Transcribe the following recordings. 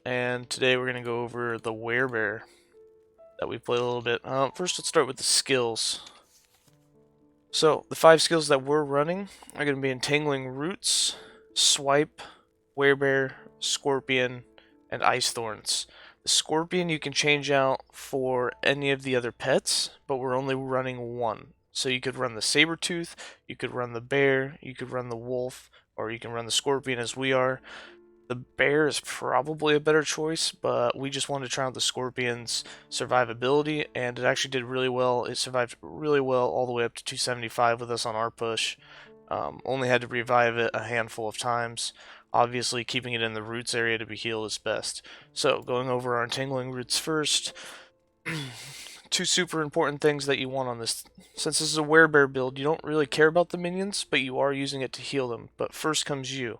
and today we're going to go over the WereBear that we played a little bit. First, let's start with the skills. So, the 5 skills that we're running are going to be Entangling Roots, Swipe, WereBear, Scorpion, and Ice Thorns. The Scorpion you can change out for any of the other pets, but we're only running one. So you could run the Sabertooth, you could run the bear, you could run the wolf, or you can run the Scorpion as we are. The bear is probably a better choice, but we just wanted to try out the Scorpion's survivability, and it actually did really well. It survived really well all the way up to 275 with us on our push. Only had to revive it a handful of times. Obviously, keeping it in the roots area to be healed is best. So, going over our entangling roots first. 2 super important things that you want on this. Since this is a WereBear build, you don't really care about the minions, but you are using it to heal them. But first comes you.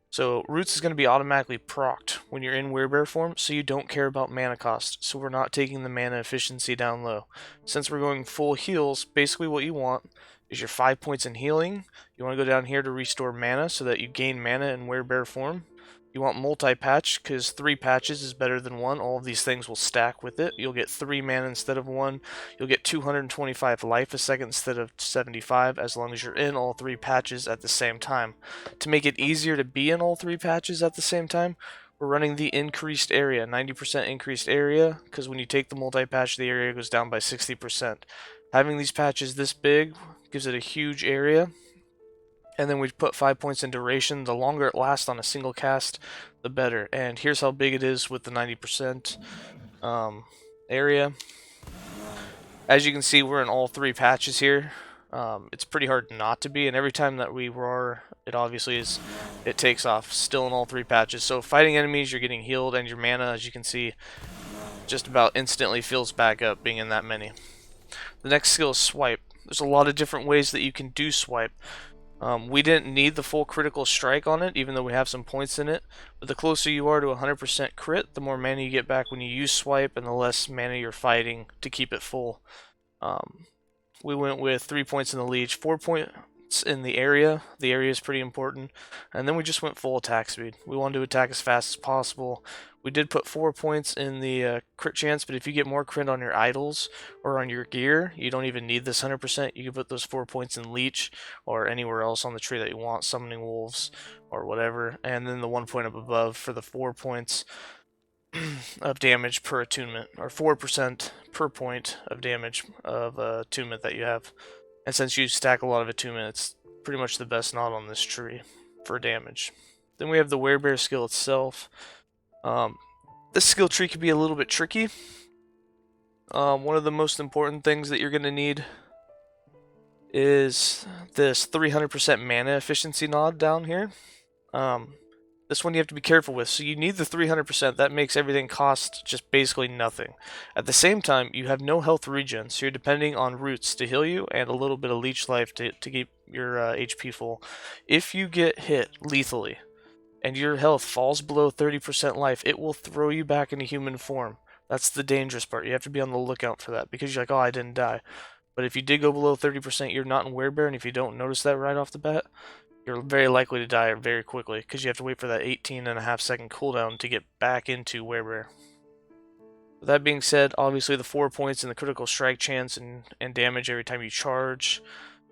So Roots is going to be automatically procced when you're in WereBear form, so you don't care about mana cost. So we're not taking the mana efficiency down low. Since we're going full heals, basically what you want is your 5 points in healing. You want to go down here to restore mana so that you gain mana in WereBear form. You want multi-patch because 3 patches is better than 1. All of these things will stack with it. You'll get 3 mana instead of 1. You'll get 225 life a second instead of 75 as long as you're in all 3 patches at the same time. To make it easier to be in all 3 patches at the same time, we're running the increased area, 90% increased area, because when you take the multi-patch, the area goes down by 60%. Having these patches this big gives it a huge area. And then we put 5 points in duration. The longer it lasts on a single cast, the better. And here's how big it is with the 90% area. As you can see, we're in all 3 patches here. It's pretty hard not to be, and every time that we roar, it obviously is, it takes off, still in all 3 patches. So fighting enemies, you're getting healed, and your mana, as you can see, just about instantly fills back up being in that many. The next skill is Swipe. There's a lot of different ways that you can do Swipe. We didn't need the full critical strike on it, even though we have some points in it. But the closer you are to 100% crit, the more mana you get back when you use Swipe, and the less mana you're fighting to keep it full. We went with 3 points in the leech, 4 points in the area. The area is pretty important. And then we just went full attack speed. We wanted to attack as fast as possible. We did put 4 points in the crit chance, but if you get more crit on your idols or on your gear, you don't even need this 100%. You can put those 4 points in leech or anywhere else on the tree that you want, summoning wolves or whatever. And then the 1 point up above for the 4 points of damage per attunement, or 4% per point of damage of attunement that you have. And since you stack a lot of attunement, it's pretty much the best knot on this tree for damage. Then we have the WereBear skill itself. This skill tree can be a little bit tricky. One of the most important things that you're going to need is this 300% mana efficiency nod down here. This one you have to be careful with. So you need the 300%. That makes everything cost just basically nothing. At the same time, you have no health regen, so you're depending on roots to heal you and a little bit of leech life to keep your HP full. If you get hit lethally and your health falls below 30% life, it will throw you back into human form. That's the dangerous part. You have to be on the lookout for that because you're like, oh, I didn't die. But if you did go below 30%, you're not in WereBear, and if you don't notice that right off the bat, you're very likely to die very quickly because you have to wait for that 18.5-second cooldown to get back into WereBear. With that being said, obviously the 4 points in the critical strike chance and damage every time you charge,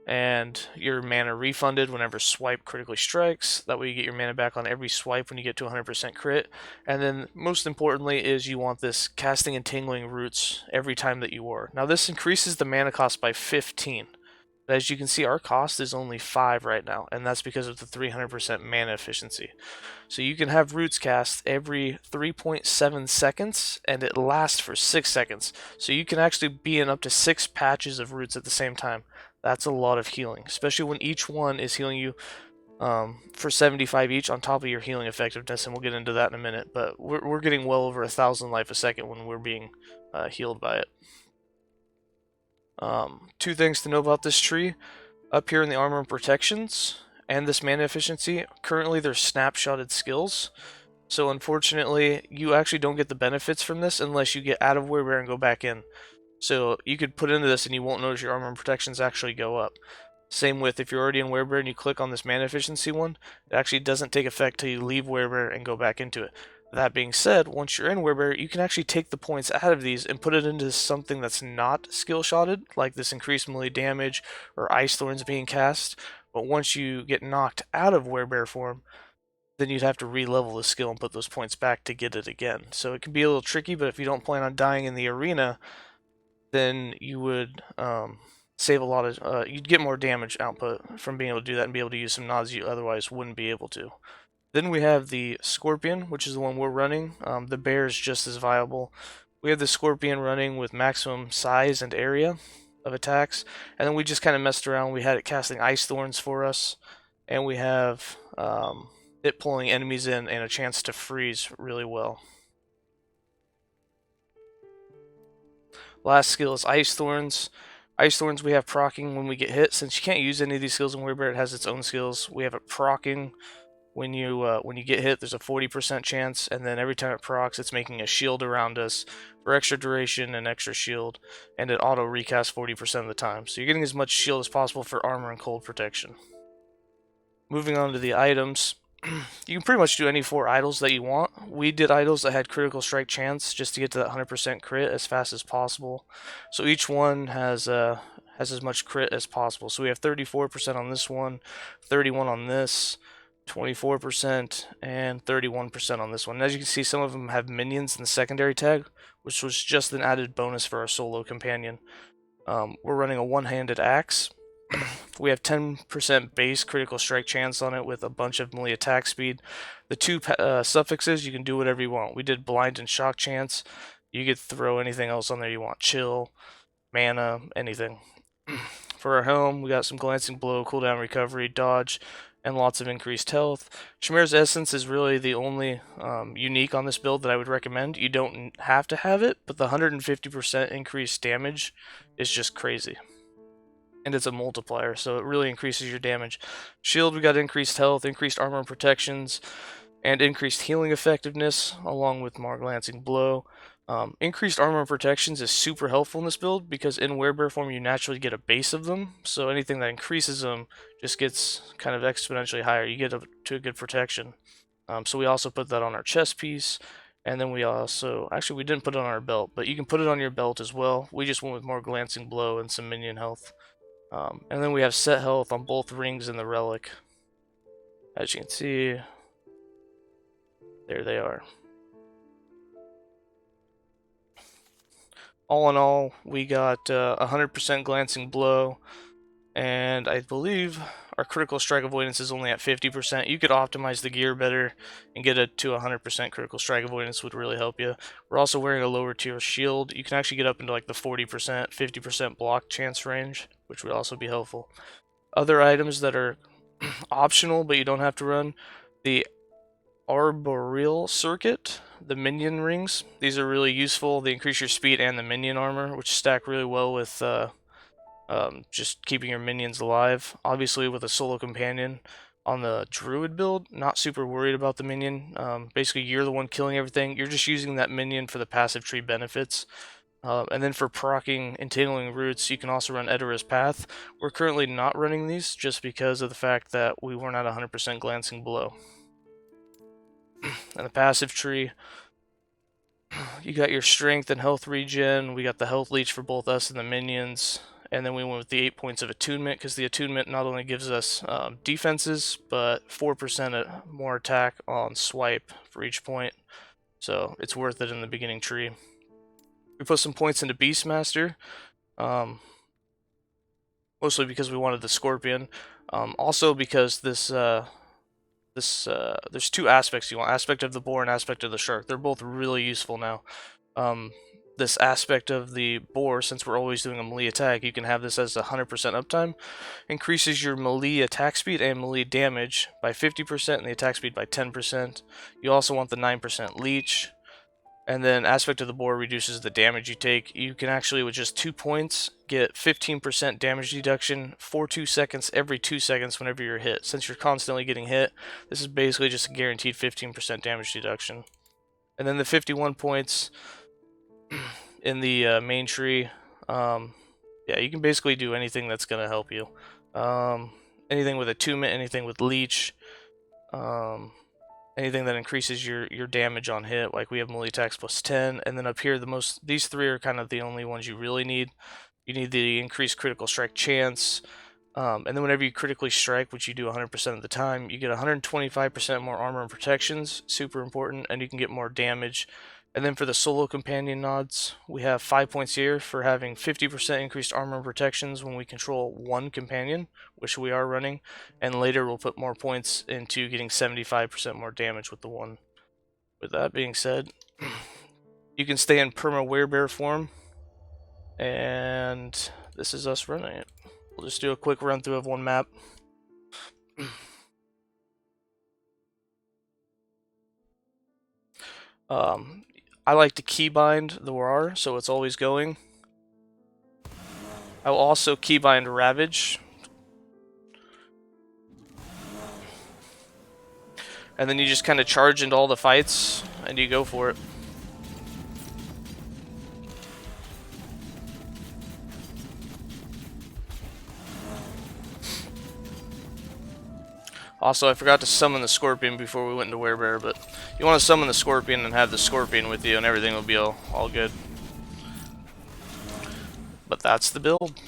and your mana refunded whenever swipe critically strikes. That way you get your mana back on every swipe when you get to 100% crit. And then most importantly is you want this casting entangling roots every time that you are. Now this increases the mana cost by 15. As you can see, our cost is only 5 right now, and that's because of the 300% mana efficiency. So you can have roots cast every 3.7 seconds, and it lasts for 6 seconds. So you can actually be in up to 6 patches of roots at the same time. That's a lot of healing, especially when each one is healing you for 75 each on top of your healing effectiveness, and we'll get into that in a minute. But we're getting well over 1,000 life a second when we're being healed by it. 2 things to know about this tree. Up here in the armor and protections and this mana efficiency, currently they're snapshotted skills. So unfortunately, you actually don't get the benefits from this unless you get out of WereBear and go back in. So you could put into this and you won't notice your armor and protections actually go up. Same with if you're already in WereBear and you click on this mana efficiency one, it actually doesn't take effect till you leave WereBear and go back into it. That being said, once you're in WereBear, you can actually take the points out of these and put it into something that's not skill shotted, like this increased melee damage or Ice Thorns being cast. But once you get knocked out of WereBear form, then you'd have to re-level the skill and put those points back to get it again. So it can be a little tricky, but if you don't plan on dying in the arena, then you would save a lot of, you'd get more damage output from being able to do that and be able to use some nods you otherwise wouldn't be able to. Then we have the Scorpion, which is the one we're running. The Bear is just as viable. We have the Scorpion running with maximum size and area of attacks, and then we just kind of messed around. We had it casting Ice Thorns for us, and we have it pulling enemies in and a chance to freeze really well. Last skill is Ice Thorns. Ice Thorns we have proccing when we get hit. Since you can't use any of these skills in WereBear, it has its own skills. We have it proccing when you get hit. There's a 40% chance, and then every time it procs, it's making a shield around us for extra duration and extra shield, and it auto recasts 40% of the time. So you're getting as much shield as possible for armor and cold protection. Moving on to the items. You can pretty much do any 4 idols that you want. We did idols that had critical strike chance just to get to that 100% crit as fast as possible. So each one has as much crit as possible. So we have 34% on this one, 31 on this, 24%, and 31% on this one. And as you can see, some of them have minions in the secondary tag, which was just an added bonus for our solo companion. We're running a one-handed axe. We have 10% base critical strike chance on it with a bunch of melee attack speed. The 2 suffixes, you can do whatever you want. We did blind and shock chance. You could throw anything else on there you want. Chill, mana, anything. For our helm, we got some glancing blow, cooldown recovery, dodge, and lots of increased health. Chimera's Essence is really the only unique on this build that I would recommend. You don't have to have it, but the 150% increased damage is just crazy. And it's a multiplier, so it really increases your damage. Shield, we got increased health, increased armor and protections, and increased healing effectiveness, along with more glancing blow. Increased armor and protections is super helpful in this build because in WereBear form you naturally get a base of them, so anything that increases them just gets kind of exponentially higher. You get to a good protection. So we also put that on our chest piece, and then we also, actually we didn't put it on our belt, but you can put it on your belt as well. We just went with more glancing blow and some minion health. And then we have set health on both rings and the relic. As you can see, there they are. All in all, we got 100% glancing blow, and I believe our critical strike avoidance is only at 50%. You could optimize the gear better and get it to 100% critical strike avoidance would really help you. We're also wearing a lower tier shield. You can actually get up into like the 40%, 50% block chance range, which would also be helpful. Other items that are optional but you don't have to run, the Arboreal Circuit, the minion rings. These are really useful. They increase your speed and the minion armor, which stack really well with just keeping your minions alive. Obviously, with a solo companion on the Druid build, not super worried about the minion. Basically, you're the one killing everything. You're just using that minion for the passive tree benefits. And then for proccing Entangling Roots, you can also run Edira's Path. We're currently not running these just because of the fact that we weren't at 100% glancing blow. And the passive tree, you got your strength and health regen. We got the health leech for both us and the minions. And then we went with the 8 points of attunement because the attunement not only gives us defenses, but 4% more attack on swipe for each point. So it's worth it in the beginning tree. We put some points into Beastmaster, mostly because we wanted the Scorpion. Also because there's 2 aspects you want, aspect of the boar and aspect of the shark. They're both really useful now. This aspect of the boar, since we're always doing a melee attack, you can have this as 100% uptime. Increases your melee attack speed and melee damage by 50% and the attack speed by 10%. You also want the 9% leech. And then aspect of the boar reduces the damage you take. You can actually, with just 2 points, get 15% damage deduction for 2 seconds every 2 seconds whenever you're hit. Since you're constantly getting hit, this is basically just a guaranteed 15% damage deduction. And then the 51 points in the main tree, yeah, you can basically do anything that's going to help you. Anything with attunement, anything with leech. anything that increases your damage on hit. Like we have melee attacks plus 10, and then up here these three are kind of the only ones you really need. You need the increased critical strike chance, and then whenever you critically strike, which you do 100% of the time, you get 125% more armor and protections, super important, and you can get more damage. And then for the solo companion nods, we have 5 points here for having 50% increased armor and protections when we control one companion, which we are running, and later we'll put more points into getting 75% more damage with the one. With that being said, you can stay in perma WereBear form, and this is us running it. We'll just do a quick run through of one map. I like to keybind the RAR, so it's always going. I will also keybind Ravage. And then you just kind of charge into all the fights, and you go for it. Also, I forgot to summon the Scorpion before we went into WereBear, but you want to summon the Scorpion and have the Scorpion with you, and everything will be all good. But that's the build.